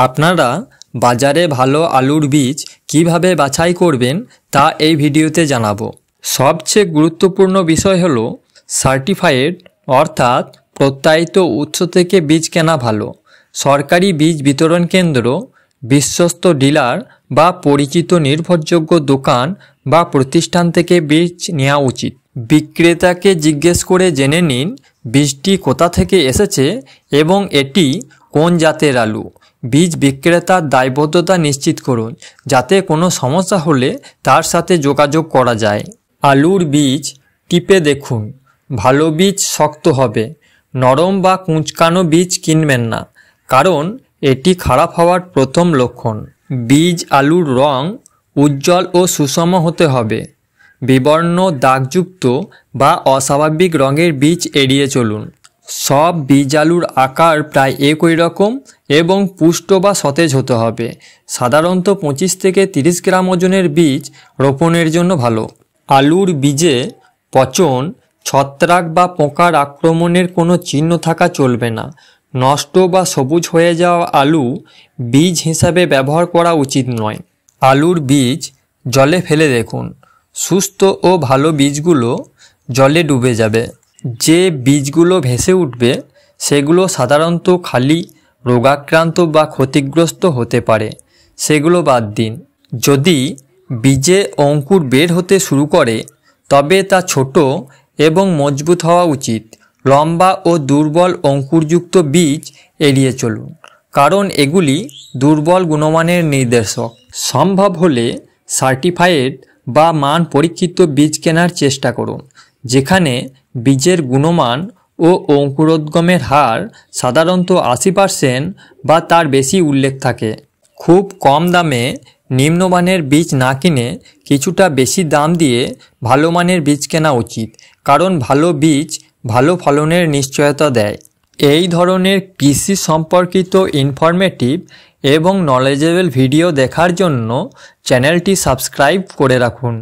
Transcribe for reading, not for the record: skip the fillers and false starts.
আপনারা বাজারে ভালো আলুর বীজ কিভাবে বাছাই করবেন তা এই ভিডিওতে জানাবো। সবচেয়ে গুরুত্বপূর্ণ বিষয় হলো সার্টিফাইড অর্থাৎ প্রত্যায়িত উৎস থেকে বীজ কেনা ভালো। সরকারি বীজ বিতরণ কেন্দ্র, বিশ্বস্ত ডিলার বা পরিচিত নির্ভরযোগ্য দোকান বা প্রতিষ্ঠান থেকে বীজ নেওয়া উচিত। বিক্রেতাকে জিজ্ঞেস করে জেনে নিন বীজটি কোথা থেকে এসেছে এবং এটি কোন জাতের আলু। বীজ বিক্রেতার দায়বদ্ধতা নিশ্চিত করুন যাতে কোনো সমস্যা হলে তার সাথে যোগাযোগ করা যায়। আলুর বীজ টিপে দেখুন, ভালো বীজ শক্ত হবে। নরম বা কুঁচকানো বীজ কিনবেন না, কারণ এটি খারাপ হওয়ার প্রথম লক্ষণ। বীজ আলুর রং উজ্জ্বল ও সুষম হতে হবে। বিবর্ণ, দাগযুক্ত বা অস্বাভাবিক রঙের বীজ এড়িয়ে চলুন। সব বীজ আলুর আকার প্রায় একই রকম এবং পুষ্ট বা সতেজ হতে হবে। সাধারণত 25 থেকে 30 গ্রাম ওজনের বীজ রোপণের জন্য ভালো। আলুর বীজে পচন, ছত্রাক বা পোকার আক্রমণের কোনো চিহ্ন থাকা চলবে না। নষ্ট বা সবুজ হয়ে যাওয়া আলু বীজ হিসাবে ব্যবহার করা উচিত নয়। আলুর বীজ জলে ফেলে দেখুন, সুস্থ ও ভালো বীজগুলো জলে ডুবে যাবে। যে বীজগুলো ভেসে উঠবে সেগুলো সাধারণত খালি, রোগাক্রান্ত বা ক্ষতিগ্রস্ত হতে পারে, সেগুলো বাদ দিন। যদি বীজে অঙ্কুর বের হতে শুরু করে তবে তা ছোট এবং মজবুত হওয়া উচিত। লম্বা ও দুর্বল অঙ্কুরযুক্ত বীজ এড়িয়ে চলুন, কারণ এগুলি দুর্বল গুণমানের নির্দেশক। সম্ভব হলে সার্টিফাইড বা মান পরীক্ষিত বীজ কেনার চেষ্টা করুন, যেখানে বীজের গুণমান ও অঙ্কুরোদ্গমের হার সাধারণত 80% বা তার বেশি উল্লেখ থাকে। খুব কম দামে নিম্নমানের বীজ না কিনে কিছুটা বেশি দাম দিয়ে ভালো মানের বীজ কেনা উচিত, কারণ ভালো বীজ ভালো ফলনের নিশ্চয়তা দেয়। এই ধরনের কৃষি সম্পর্কিত ইনফরমেটিভ এবং নলেজেবল ভিডিও দেখার জন্য চ্যানেলটি সাবস্ক্রাইব করে রাখুন।